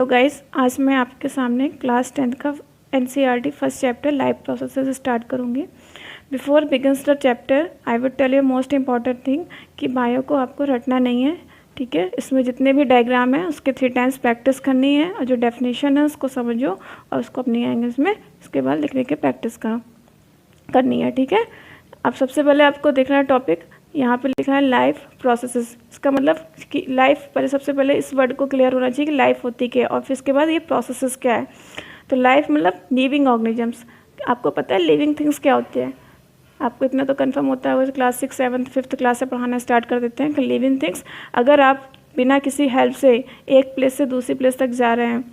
तो गाइस आज मैं आपके सामने क्लास 10th का NCERT first chapter life processes start करूँगी। Before begins the chapter I would tell you most important thing कि बायो को आपको रटना नहीं है, ठीक है। इसमें जितने भी डायग्राम है उसके 3 टाइम्स प्रैक्टिस करनी है और जो डेफिनेशन है उसको समझो और उसको अपनी लैंग्वेज में इसके बाद लिखने की प्रैक्टिस करनी है, ठीक है। अब सबसे पहले आपको देखना है टॉपिक, यहाँ पे लिखा है लाइफ प्रोसेसेस। इसका मतलब कि लाइफ पहले सबसे पहले इस वर्ड को क्लियर होना चाहिए कि लाइफ होती क्या है और फिर इसके बाद ये प्रोसेसेस क्या है। तो लाइफ मतलब लिविंग ऑर्गेनिजम्स। आपको पता है लिविंग थिंग्स क्या होते हैं? आपको इतना तो कंफर्म होता है, क्लास 6, 7, 5th क्लास से पढ़ाना स्टार्ट कर देते हैं कि लिविंग थिंग्स, अगर आप बिना किसी हेल्प से एक प्लेस से दूसरी प्लेस तक जा रहे हैं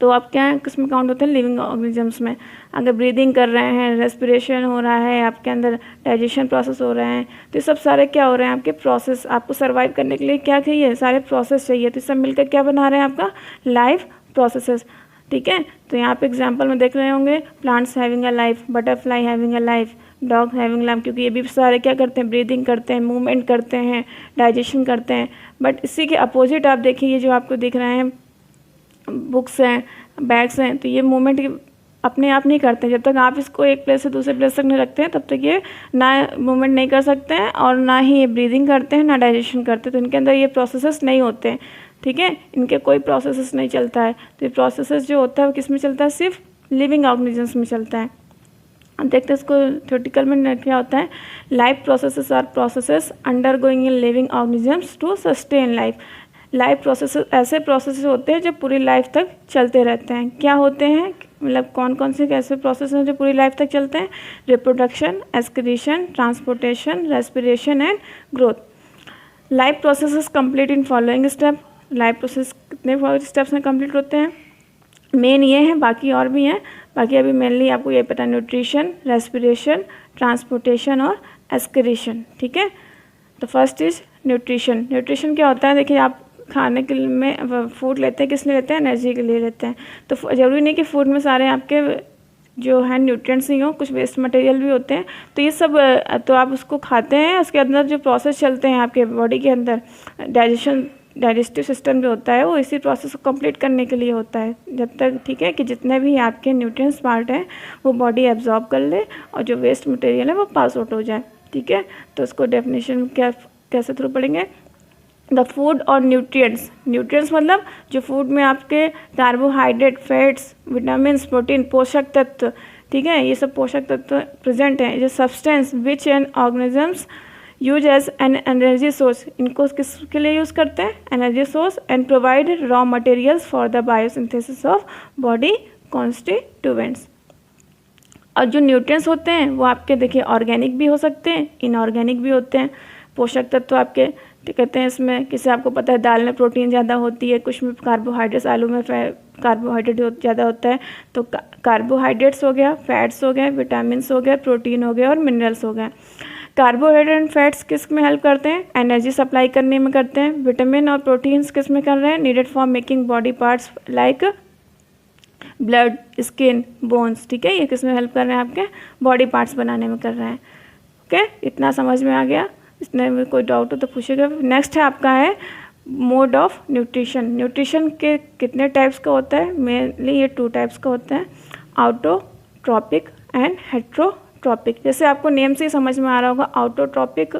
तो आप क्या है, किस में काउंट होते हैं? लिविंग ऑर्गेनिजम्स में। अगर ब्रीदिंग कर रहे हैं, रेस्पिरेशन हो रहा है, आपके अंदर डाइजेशन प्रोसेस हो रहे हैं, तो ये सब सारे क्या हो रहे हैं? आपके प्रोसेस। आपको सर्वाइव करने के लिए क्या चाहिए? सारे प्रोसेस चाहिए। तो सब मिलकर क्या बना रहे हैं? आपका लाइफ प्रोसेसेस, ठीक है। तो यहाँ पे एग्जाम्पल में देख रहे होंगे, plants having a life, butterfly having a life, dog having life, क्योंकि ये भी सारे क्या करते हैं? ब्रीदिंग करते हैं, मूवमेंट करते हैं, डाइजेशन करते हैं। बट इसी के अपोजिट आप देखिए, ये जो आपको दिख रहे हैं बुक्स हैं, बैग्स हैं, तो ये मूवमेंट अपने आप नहीं करते। जब तक आप इसको एक प्लेस से दूसरे प्लेस तक नहीं रखते हैं तब तक ये ना मूवमेंट नहीं कर सकते हैं और ना ही ये ब्रीदिंग करते हैं, ना डाइजेशन करते हैं। तो इनके अंदर ये प्रोसेसेस नहीं होते हैं, ठीक है। इनके कोई प्रोसेसेस नहीं चलता है। तो ये प्रोसेसेस जो होता है वो किस में चलता है? सिर्फ लिविंग ऑर्गेनिजम्स में चलता है। अब देखते हैं इसको थ्योरेटिकल में क्या होता है। Life processes are processes undergoing in living organisms to sustain life. Life process ऐसे प्रोसेस होते हैं जो पूरी लाइफ तक चलते रहते हैं। क्या होते हैं मतलब कौन कौन से ऐसे प्रोसेस हैं जो पूरी लाइफ तक चलते हैं? Reproduction, excretion, transportation, respiration and growth. Life process complete in following step. Life process कितने स्टेप्स में कंप्लीट होते हैं? मेन ये हैं, बाकी और भी हैं। बाकी अभी मेनली आपको ये पता है, न्यूट्रिशन, रेस्पिरेशन, ट्रांसपोर्टेशन और एक्सक्रीशन, ठीक है। तो फर्स्ट इज न्यूट्रिशन। न्यूट्रिशन क्या होता है? देखिए, आप खाने के लिए में फूड लेते हैं, किस लिए लेते हैं? एनर्जी के लिए लेते हैं। तो ज़रूरी नहीं कि फूड में सारे आपके जो है न्यूट्रिएंट्स ही हों, कुछ वेस्ट मटेरियल भी होते हैं। तो ये सब तो आप उसको खाते हैं, उसके अंदर जो प्रोसेस चलते हैं आपके बॉडी के अंदर, डाइजेस्टिव सिस्टम जो होता है वो इसी प्रोसेस को कंप्लीट करने के लिए होता है। जब तक, ठीक है, कि जितने भी आपके न्यूट्रिएंट्स पार्ट हैं वो बॉडी एब्जॉर्ब कर ले और जो वेस्ट मटेरियल है वो पास आउट हो जाए, ठीक है। तो उसको डेफिनेशन कैसे थ्रू पढ़ेंगे? द फूड और न्यूट्रिएंट्स। न्यूट्रिएंट्स मतलब जो फूड में आपके कार्बोहाइड्रेट, फैट्स, विटामिन, प्रोटीन, पोषक तत्व, ठीक है, ये सब पोषक तत्व प्रेजेंट हैं। जो substance which an organisms use as an energy source, इनको किसके लिए यूज़ करते हैं? Energy source. And provide raw materials for the biosynthesis of body constituents. और जो न्यूट्रिएंट्स होते हैं वो आपके देखिए ऑर्गेनिक भी हो सकते हैं, इनऑर्गेनिक भी होते हैं। पोषक तत्व आपके कहते हैं इसमें, किसी आपको पता है दाल में प्रोटीन ज़्यादा होती है, कुछ में कार्बोहाइड्रेट्स, आलू में कार्बोहाइड्रेट ज़्यादा होता है। तो कार्बोहाइड्रेट्स हो गया, फैट्स हो गए, विटामिन्स हो गए, प्रोटीन हो गया और मिनरल्स हो गए। कार्बोहाइड्रेट एंड फैट्स किस में हेल्प करते हैं? एनर्जी सप्लाई करने में करते हैं। विटामिन और प्रोटीन्स किस में कर रहे हैं? Needed for making body parts like blood, skin, bones, ठीक है। ये किस में हेल्प कर रहे हैं? आपके बॉडी पार्ट्स बनाने में कर रहे हैं, ओके। इतना समझ में आ गया? इसमें में कोई डाउट हो तो पूछेगा। नेक्स्ट है आपका है मोड ऑफ न्यूट्रिशन। न्यूट्रिशन के कितने टाइप्स का होता है? मेनली ये 2 टाइप्स का होता है, ऑटोट्रॉपिक एंड हेट्रोट्रॉपिक। जैसे आपको नेम से ही समझ में आ रहा होगा, ऑटोट्रॉपिक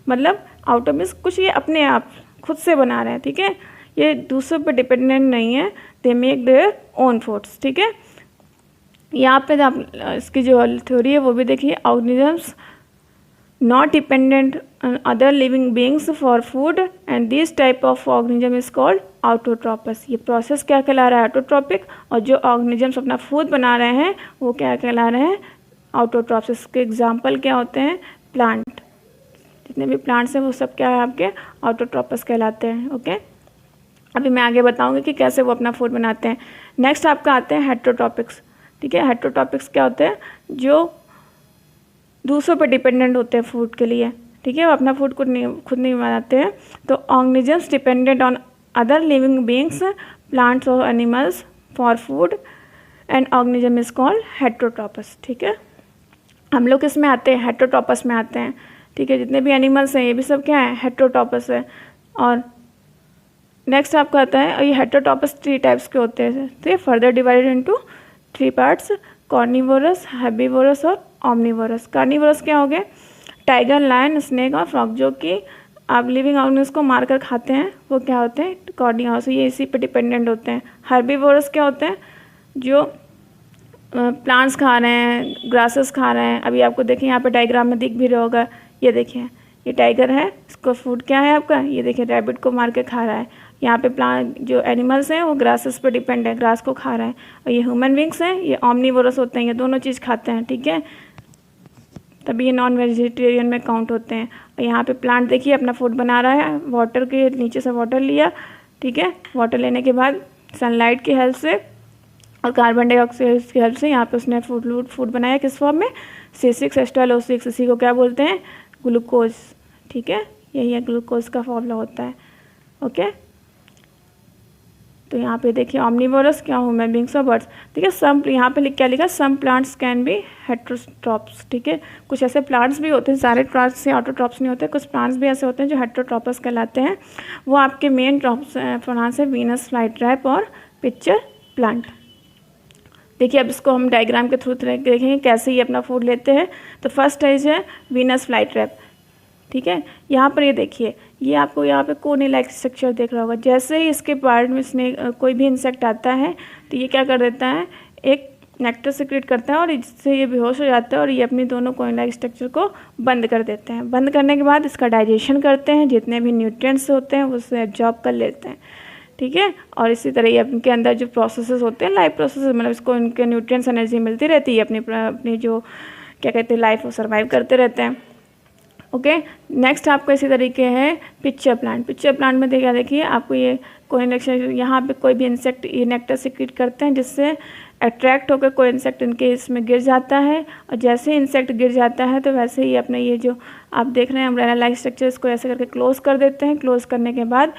मतलब ऑटो मीन्स कुछ ये अपने आप खुद से बना रहे हैं, ठीक है। ये दूसरों पर डिपेंडेंट नहीं है, they make their own foods, ठीक है। यहाँ पे आप इसकी जो थ्योरी है वो भी देखिए, organisms not dependent on other living beings for food and this type of organism is called autotrophs। ये प्रोसेस क्या कहला रहा है? ऑटोट्रॉपिक। और जो ऑर्गेनिजम्स अपना फूड बना रहे हैं वो क्या कहला रहे हैं? ऑटोट्रॉप्स। इसके एग्जांपल क्या होते हैं? प्लांट, जितने भी प्लांट्स हैं वो सब क्या है? आपके ऑटोट्रॉपस कहलाते हैं, ओके। अभी मैं आगे बताऊंगी कि कैसे वो अपना फूड बनाते हैं। नेक्स्ट आपका आते हैं हेट्रोट्रॉपिक्स, ठीक है। हेट्रोट्रॉपिक्स क्या होते हैं? जो दूसरों पर डिपेंडेंट होते हैं फूड के लिए, ठीक है। वो अपना फूड खुद नहीं बनाते हैं। तो organisms dependent on other living beings, plants और animals for food and organism is called heterotrophs, ठीक है। हम लोग किस में आते हैं? हेट्रोट्रॉपस में आते हैं, ठीक है। जितने भी एनिमल्स हैं ये भी सब क्या है? हेट्रोट्रॉपस है। और नेक्स्ट आपका आता है, ये हेटेरोटॉपस 3 टाइप्स के होते हैं, तो ये further divided into 3 parts, carnivorous, herbivorous और ऑमनिवोरस। कार्निवोरस क्या हो गए? टाइगर, लायन, स्नेक और फ्रॉग, जो कि आप लिविंग ऑर्गेनिज्म को मार कर खाते हैं, वो क्या होते हैं? कार्निवोरस, ये इसी पे डिपेंडेंट होते हैं। हेर्बिवोरस क्या होते हैं? जो प्लांट्स खा रहे हैं, ग्रासेस खा रहे हैं। अभी आपको देखिए यहाँ पे डायग्राम में दिख भी रहा होगा, ये देखिए ये टाइगर है, इसको फूड क्या है आपका? ये देखिए रैबिट को मार के खा रहा है। यहाँ पे प्लांट जो एनिमल्स हैं वो ग्रासेस पे डिपेंड है, ग्रास को खा रहे हैं। और ये ह्यूमन बींग्स हैं, ये ऑमनिवोरस होते हैं, ये दोनों चीज़ खाते हैं, ठीक है, तभी ये नॉन वेजिटेरियन में काउंट होते हैं। और यहाँ पे प्लांट देखिए अपना फूड बना रहा है, वाटर के नीचे से वाटर लिया, ठीक है, वाटर लेने के बाद सनलाइट की हेल्प से और कार्बन डाइऑक्साइड की हेल्प से यहाँ पे उसने फूड बनाया, किस फॉर्म में? C6H12O6, इसी को क्या बोलते हैं? ग्लूकोज, ठीक है, यही है ग्लूकोज का फॉर्मूला होता है। ओके, तो यहाँ पे देखिए ऑमनिवोरस क्या, ह्यूमन बींग्स और बर्ड्स, ठीक है। सम यहाँ पे क्या लिखा? Some plants can be heterotrophs, ठीक है, कुछ ऐसे प्लांट्स भी होते हैं, सारे प्लांट्स से ऑटोट्रॉप्स नहीं होते, कुछ प्लांट्स भी ऐसे होते हैं जो हेटेरोट्रॉपस कहलाते हैं। वो आपके मेन ट्रॉप्स प्लांट्स है वीनस फ्लाईट्रैप और पिक्चर प्लांट। देखिए अब इसको हम डायग्राम के थ्रू देखेंगे कैसे ये अपना फूड लेते हैं। तो फर्स्ट स्टेज है वीनस फ्लाईट्रैप, ठीक है। यहाँ पर ये देखिए, ये आपको यहाँ पे कोने लाइक स्ट्रक्चर देख रहा होगा। जैसे ही इसके पार्ट में कोई भी इंसेक्ट आता है तो ये क्या कर देता है? एक नेक्टर सिक्रेट करता है और इससे ये बेहोश हो जाता है और ये अपनी दोनों कोने लाइक स्ट्रक्चर को बंद कर देते हैं। बंद करने के बाद इसका डाइजेशन करते हैं, जितने भी न्यूट्रिएंट्स होते हैं उससे एब्जॉर्ब कर लेते हैं, ठीक है। और इसी तरह ये इनके अंदर जो प्रोसेसेस होते हैं, लाइफ प्रोसेस, मतलब इसको इनके न्यूट्रिएंट्स एनर्जी मिलती रहती है, अपनी जो क्या कहते हैं लाइफ, वो सर्वाइव करते रहते हैं। ओके, नेक्स्ट आपको इसी तरीके है पिक्चर प्लांट। पिक्चर प्लांट में देखिए आपको ये कोई यहाँ पे कोई भी इंसेक्ट ये नेक्टर सिक्रेट करते हैं, जिससे अट्रैक्ट होकर कोई इंसेक्ट इनके इसमें गिर जाता है। और जैसे ही इंसेक्ट गिर जाता है तो वैसे ही अपने ये जो आप देख रहे हैं अम्ब्रेला लाइक स्ट्रक्चर, इसको ऐसे करके क्लोज कर देते हैं। क्लोज करने के बाद